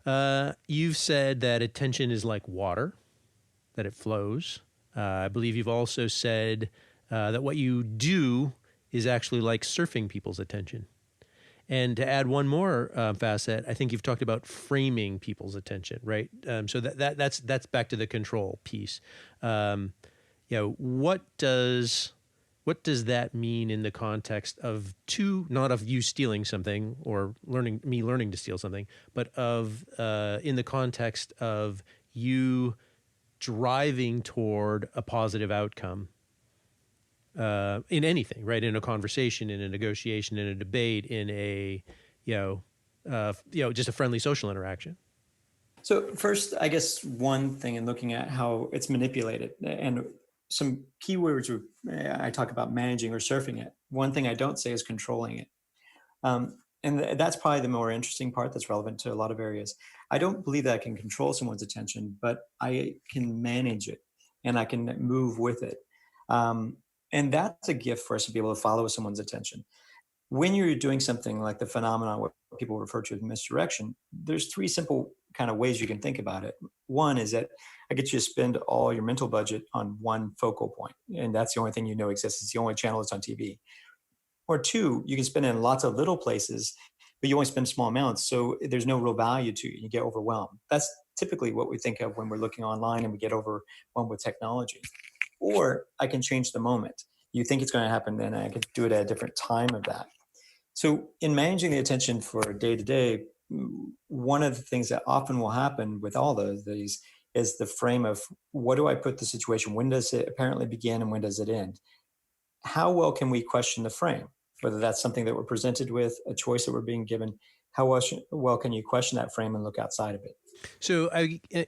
You've said that attention is like water, that it flows. I believe you've also said that what you do is actually like surfing people's attention. And to add one more facet, I think you've talked about framing people's attention, right? So that's back to the control piece. What does that mean in the context of not of you stealing something or learning to steal something, but of in the context of you driving toward a positive outcome in anything, right? In a conversation, in a negotiation, in a debate, in a just a friendly social interaction. So first, I guess one thing in looking at how it's manipulated, and some keywords I talk about managing or surfing it. One thing I don't say is controlling it. And that's probably the more interesting part that's relevant to a lot of areas. I don't believe that I can control someone's attention, but I can manage it and I can move with it. And that's a gift for us to be able to follow someone's attention. When you're doing something like the phenomenon, what people refer to as misdirection, there's three simple kind of ways you can think about it. One is that I get you to spend all your mental budget on one focal point, and that's the only thing you know exists. It's the only channel that's on TV. Or two, you can spend it in lots of little places, but you only spend small amounts, so there's no real value to you. You get overwhelmed. That's typically what we think of when we're looking online and we get overwhelmed with technology. Or I can change the moment. You think it's going to happen, then I could do it at a different time of that. So in managing the attention for day to day, one of the things that often will happen with all these is the frame of what do I put the situation? When does it apparently begin and when does it end? How well can we question the frame? Whether that's something that we're presented with, a choice that we're being given, how well can you question that frame and look outside of it? So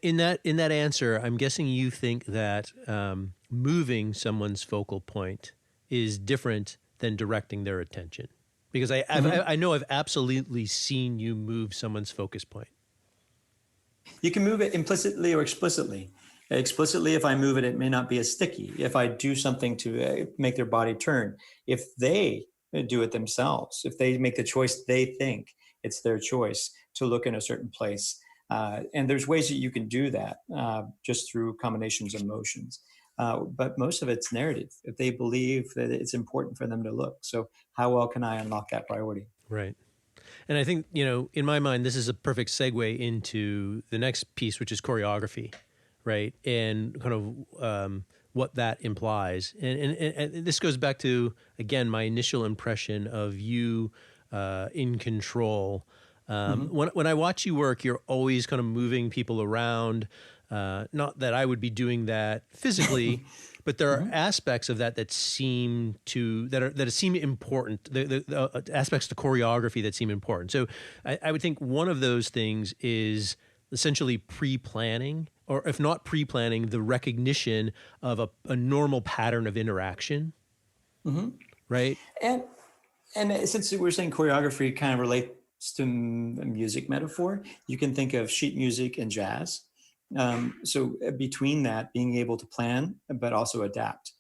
in that answer, I'm guessing you think that moving someone's focal point is different than directing their attention. Because I know I've absolutely seen you move someone's focus point. You can move it implicitly or explicitly. Explicitly, if I move it, it may not be as sticky. If I do something to make their body turn, if they do it themselves, if they make the choice, they think it's their choice to look in a certain place. And there's ways that you can do that just through combinations of motions. But most of it's narrative. If they believe that it's important for them to look. So how well can I unlock that priority? Right. And I think, in my mind, this is a perfect segue into the next piece, which is choreography, right? And kind of what that implies. And this goes back to, again, my initial impression of you in control. When I watch you work, you're always kind of moving people around. Not that I would be doing that physically, but there are aspects of that seem important. The aspects to choreography that seem important. So I would think one of those things is essentially pre-planning, or if not pre-planning, the recognition of a normal pattern of interaction, right? And since we're saying choreography kind of relates to a music metaphor, you can think of sheet music and jazz. So between that, being able to plan, but also adapt.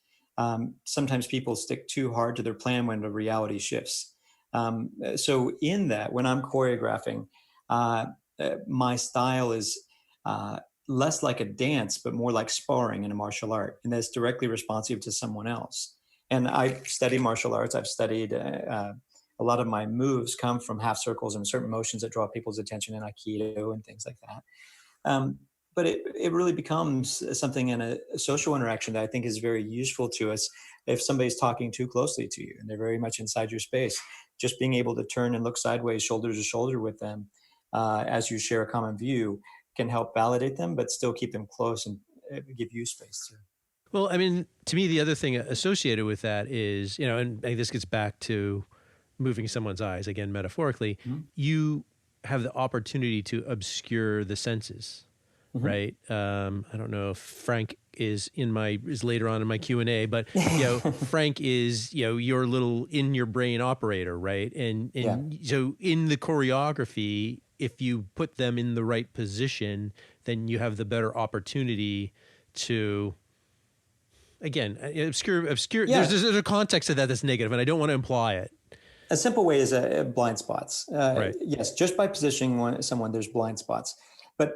Sometimes people stick too hard to their plan when the reality shifts. So in that, when I'm choreographing, my style is less like a dance, but more like sparring in a martial art, and that's directly responsive to someone else. And I study martial arts. I've studied a lot of my moves come from half circles and certain motions that draw people's attention in Aikido and things like that. But it really becomes something in a social interaction that I think is very useful to us if somebody's talking too closely to you and they're very much inside your space. Just being able to turn and look sideways, shoulder to shoulder with them as you share a common view can help validate them, but still keep them close and give you space too. Well, I mean, to me, the other thing associated with that is, and this gets back to moving someone's eyes, again, metaphorically, you have the opportunity to obscure the senses. Right. I don't know if Frank is later on in my Q&A, but Frank is your little in your brain operator, right? And so in the choreography, if you put them in the right position, then you have the better opportunity to, again, obscure. Yeah. There's a context to that that's negative, and I don't want to imply it. A simple way is blind spots. Right. Yes, just by positioning someone, there's blind spots. But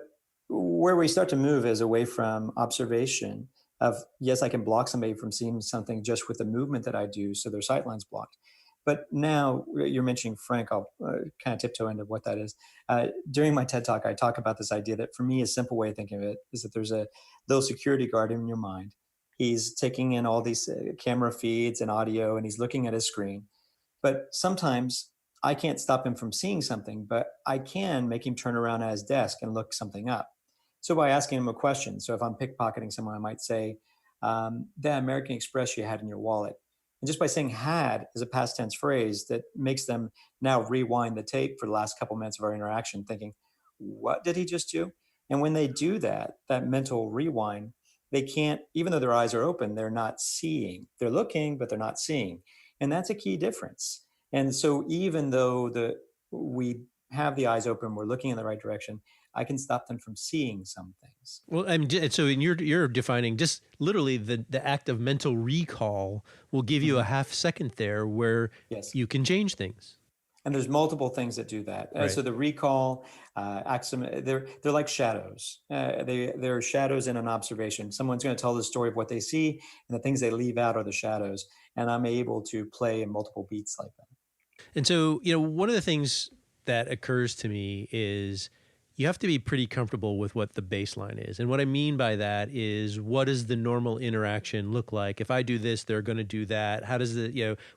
where we start to move is away from observation of, yes, I can block somebody from seeing something just with the movement that I do, so their sight line's blocked. But now you're mentioning Frank, I'll kind of tiptoe into what that is. During my TED Talk, I talk about this idea that for me, a simple way of thinking of it is that there's a little security guard in your mind. He's taking in all these camera feeds and audio, and he's looking at his screen, but sometimes I can't stop him from seeing something, but I can make him turn around at his desk and look something up. So by asking him a question, so if I'm pickpocketing someone, I might say, that American Express you had in your wallet. And just by saying had as a past tense phrase, that makes them now rewind the tape for the last couple minutes of our interaction, thinking, what did he just do? And when they do that, that mental rewind, they can't, even though their eyes are open, they're not seeing. They're looking, but they're not seeing. And that's a key difference. And so even though we have the eyes open, we're looking in the right direction, I can stop them from seeing some things. Well, so you're defining just literally the act of mental recall will give you a half second there where Yes. you can change things. And there's multiple things that do that. Right. So the recall, they're like shadows. They're shadows in an observation. Someone's going to tell the story of what they see, and the things they leave out are the shadows. And I'm able to play in multiple beats like that. And so, one of the things that occurs to me is you have to be pretty comfortable with what the baseline is. And what I mean by that is, what does the normal interaction look like? If I do this, they're going to do that. How does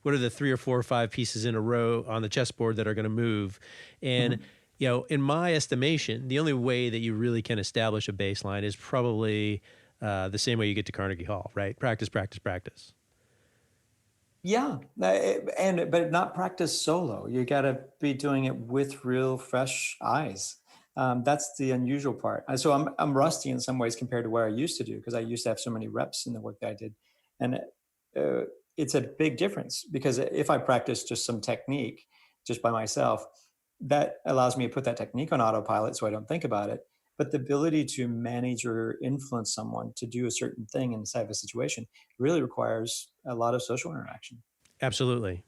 what are the 3 or 4 or 5 pieces in a row on the chessboard that are going to move? And, in my estimation, the only way that you really can establish a baseline is probably the same way you get to Carnegie Hall, right? Practice, practice, practice. Yeah, but not practice solo. You got to be doing it with real fresh eyes. That's the unusual part. So I'm rusty in some ways compared to what I used to do, because I used to have so many reps in the work that I did, and it's a big difference, because if I practice just some technique just by myself, that allows me to put that technique on autopilot so I don't think about it. But the ability to manage or influence someone to do a certain thing inside of a situation really requires a lot of social interaction. Absolutely.